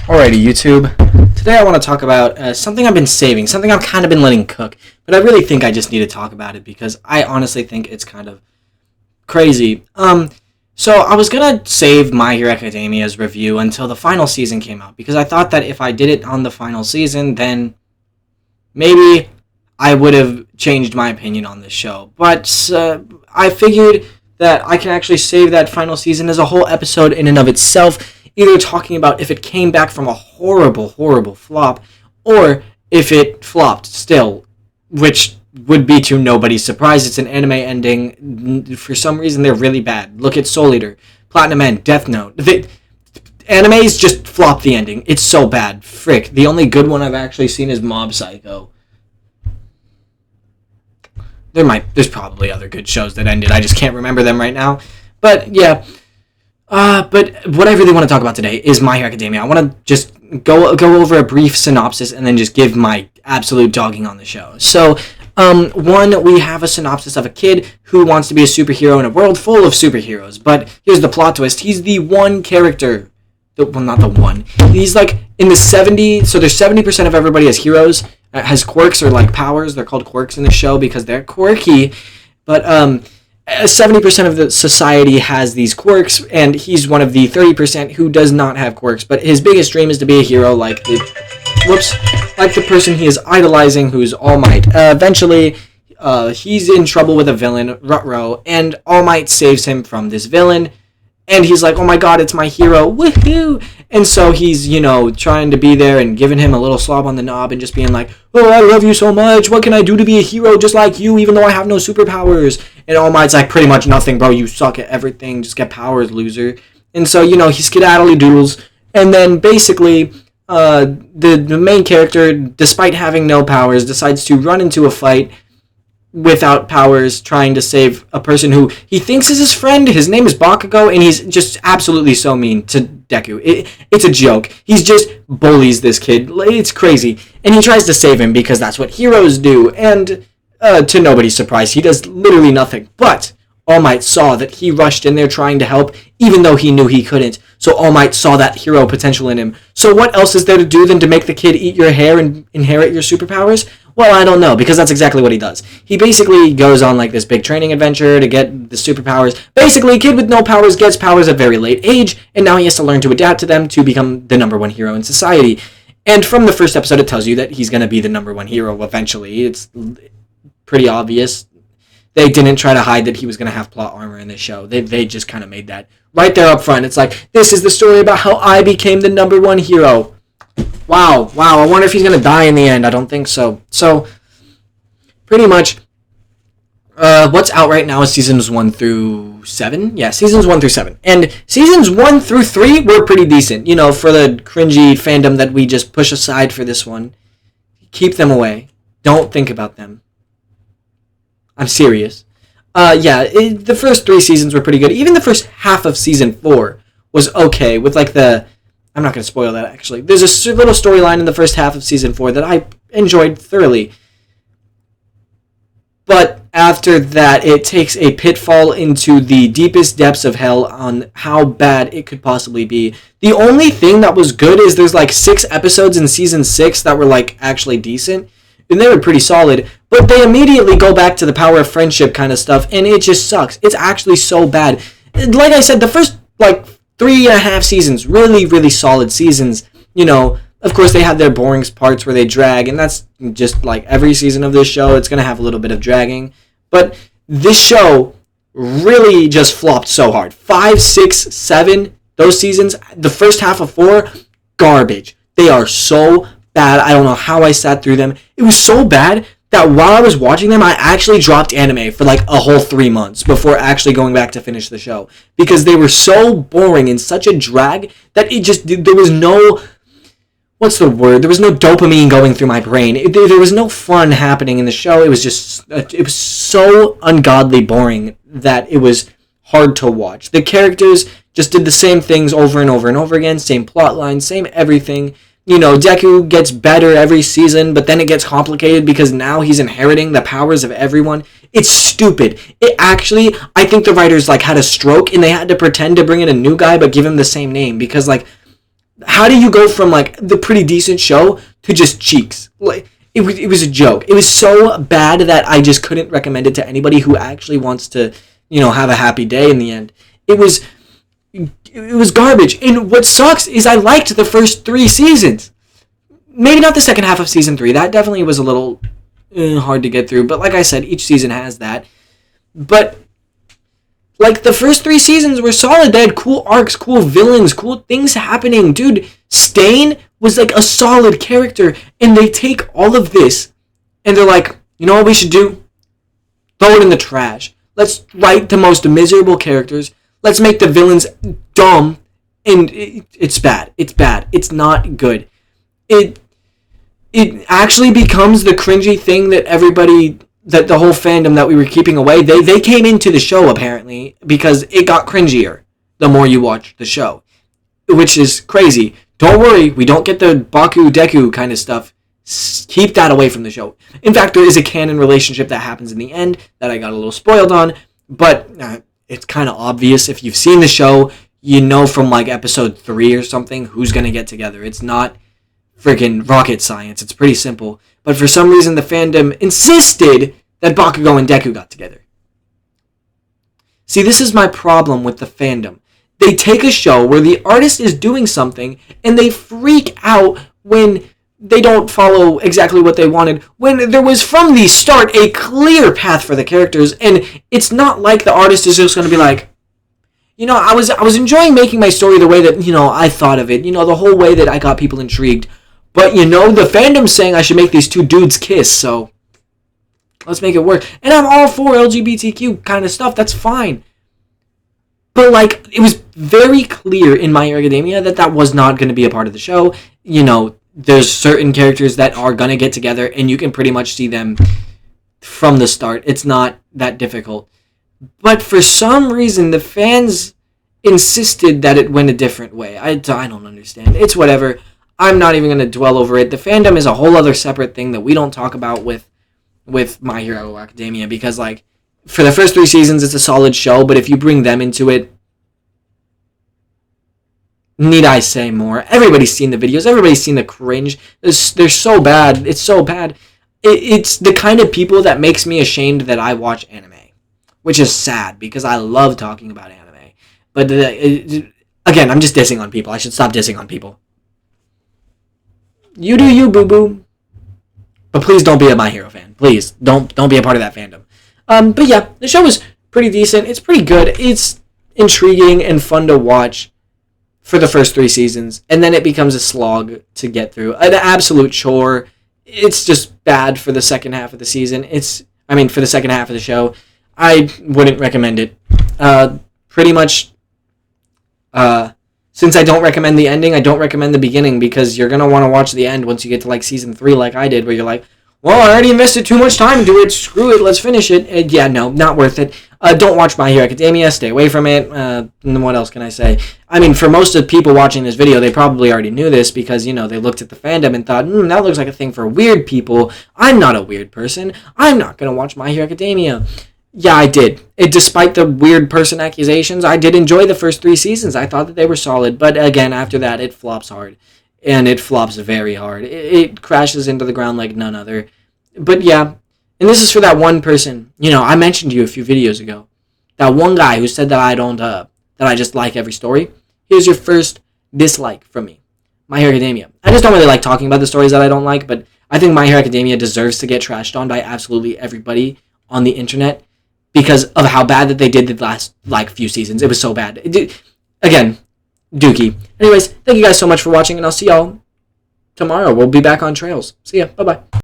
Alrighty, YouTube. Today I want to talk about something I've been saving, something I've kind of been letting cook, but I really think I just need to talk about it because I honestly think it's kind of crazy. So I was gonna save My Hero Academia's review until the final season came out because I thought that if I did it on the final season, then maybe I would have changed my opinion on this show. But I figured that I can actually save that final season as a whole episode in and of itself, either talking about if it came back from a horrible flop, or if it flopped still, which would be to nobody's surprise. It's an anime ending. For some reason, they're really bad. Look at Soul Eater, Platinum End, Death Note. Animes just flop the ending. It's so bad. Frick. The only good one I've actually seen is Mob Psycho. There's probably other good shows that ended. I just can't remember them right now. But yeah. But what I really want to talk about today is My Hero Academia. I want to just go over a brief synopsis and then just give my absolute dogging on the show. So, one, we have a synopsis of a kid who wants to be a superhero in a world full of superheroes. But here's the plot twist. He's the one character. Well, not the one. He's like in the 70, so there's 70% of everybody as heroes, has quirks or like powers. They're called quirks in the show because they're quirky. But, 70% of the society has these quirks, and he's one of the 30% who does not have quirks. But his biggest dream is to be a hero, like the person he is idolizing, who's All Might. Eventually, he's in trouble with a villain, Rutro, and All Might saves him from this villain. And he's like, oh my god, it's my hero, woohoo! And so he's, trying to be there and giving him a little slob on the knob and just being like, oh, I love you so much, what can I do to be a hero just like you, even though I have no superpowers? And All Might's like, pretty much nothing, bro, you suck at everything, just get powers, loser. And so, he skedaddly doodles, and then basically, the main character, despite having no powers, decides to run into a fight without powers, trying to save a person who he thinks is his friend. His name is Bakugo, and he's just absolutely so mean to Deku. It's a joke. He's just bullies this kid. It's crazy. And he tries to save him because that's what heroes do. And to nobody's surprise, he does literally nothing. But All Might saw that he rushed in there trying to help, even though he knew he couldn't. So All Might saw that hero potential in him. So what else is there to do than to make the kid eat your hair and inherit your superpowers? Well, I don't know, because that's exactly what he does. He basically goes on like this big training adventure to get the superpowers. Basically, a kid with no powers gets powers at a very late age, and now he has to learn to adapt to them to become the number one hero in society. And from the first episode, it tells you that he's going to be the number one hero eventually. It's pretty obvious. They didn't try to hide that he was going to have plot armor in this show. They just kind of made that right there up front. It's like, this is the story about how I became the number one hero. Wow, I wonder if he's going to die in the end. I don't think so. So, pretty much, what's out right now is seasons 1 through 7? Yeah, seasons 1 through 7. And seasons 1 through 3 were pretty decent. For the cringy fandom that we just push aside for this one. Keep them away. Don't think about them. I'm serious. The first 3 seasons were pretty good. Even the first half of season 4 was okay with like I'm not going to spoil that, actually. There's a little storyline in the first half of Season 4 that I enjoyed thoroughly. But after that, it takes a pitfall into the deepest depths of hell on how bad it could possibly be. The only thing that was good is there's like 6 episodes in Season 6 that were like actually decent. And they were pretty solid. But they immediately go back to the power of friendship kind of stuff. And it just sucks. It's actually so bad. Like I said, the first 3.5 seasons, really solid seasons. Of course they have their boring parts where they drag, and that's just like every season of this show. It's going to have a little bit of dragging. But this show really just flopped so hard. 5, 6, 7, those seasons, the first half of 4, garbage. They are so bad. I don't know how I sat through them. It was so bad that while I was watching them, I actually dropped anime for like a whole 3 months before actually going back to finish the show. Because they were so boring and such a drag that there was no, what's the word? There was no dopamine going through my brain. There was no fun happening in the show. It was so ungodly boring that it was hard to watch. The characters just did the same things over and over and over again, same plot lines, same everything. Deku gets better every season, but then it gets complicated because now he's inheriting the powers of everyone. It's stupid. I think the writers had a stroke and they had to pretend to bring in a new guy but give him the same name because How do you go from like the pretty decent show to just Cheeks? Like it was a joke. It was so bad that I just couldn't recommend it to anybody who actually wants to, have a happy day in the end. It was garbage. And what sucks is I liked the first 3 seasons. Maybe not the second half of season 3. That definitely was a little hard to get through. But like I said, each season has that. But like the first 3 seasons were solid. They had cool arcs, cool villains, cool things happening. Dude, Stain was like a solid character. And they take all of this and they're like, you know what we should do? Throw it in the trash. Let's write the most miserable characters. Let's make the villains dumb. And it's bad. It's bad. It's not good. It actually becomes the cringy thing that the whole fandom that we were keeping away, they came into the show apparently because it got cringier the more you watch the show, which is crazy. Don't worry, we don't get the Baku Deku kind of stuff. Keep that away from the show. In fact, there is a canon relationship that happens in the end that I got a little spoiled on, but it's kind of obvious if you've seen the show. You know from like episode 3 or something who's gonna get together. It's not freaking rocket science. It's pretty simple. But for some reason, the fandom insisted that Bakugo and Deku got together. See, this is my problem with the fandom. They take a show where the artist is doing something, and they freak out when they don't follow exactly what they wanted, when there was from the start a clear path for the characters, and it's not like the artist is just going to be like, I was enjoying making my story the way that, I thought of it, the whole way that I got people intrigued. But, the fandom's saying I should make these 2 dudes kiss, so let's make it work. And I'm all for LGBTQ kind of stuff, that's fine. But, like, it was very clear in My Hero Academia that was not going to be a part of the show. There's certain characters that are going to get together, and you can pretty much see them from the start. It's not that difficult. But for some reason, the fans insisted that it went a different way. I don't understand. It's whatever. I'm not even going to dwell over it. The fandom is a whole other separate thing that we don't talk about with My Hero Academia, because, like, for the first 3 seasons, it's a solid show, but if you bring them into it, need I say more? Everybody's seen the videos. Everybody's seen the cringe. They're so bad. It's so bad. It's the kind of people that makes me ashamed that I watch anime, which is sad, because I love talking about anime. But, again, I'm just dissing on people. I should stop dissing on people. You do you, boo-boo. But please don't be a My Hero fan. Please, don't be a part of that fandom. But yeah, the show is pretty decent. It's pretty good. It's intriguing and fun to watch for the first 3 seasons. And then it becomes a slog to get through. An absolute chore. It's just bad for the second half of the season. For the second half of the show. I wouldn't recommend it. Pretty much, since I don't recommend the ending, I don't recommend the beginning, because you're going to want to watch the end once you get to, like, season 3 like I did, where you're like, well, I already invested too much time into it, screw it, let's finish it. And yeah, no, not worth it. Don't watch My Hero Academia, stay away from it. What else can I say? For most of the people watching this video, they probably already knew this, because, they looked at the fandom and thought, that looks like a thing for weird people. I'm not a weird person. I'm not going to watch My Hero Academia. Yeah, I did. Despite the weird person accusations, I did enjoy the first 3 seasons. I thought that they were solid. But again, after that, it flops hard. And it flops very hard. It crashes into the ground like none other. But yeah, and this is for that one person. I mentioned to you a few videos ago. That one guy who said that that I just like every story. Here's your first dislike from me. My Hero Academia. I just don't really like talking about the stories that I don't like, but I think My Hero Academia deserves to get trashed on by absolutely everybody on the internet, because of how bad that they did the last, few seasons. It was so bad. Again, Dookie. Anyways, thank you guys so much for watching, and I'll see y'all tomorrow. We'll be back on Trails. See ya. Bye-bye.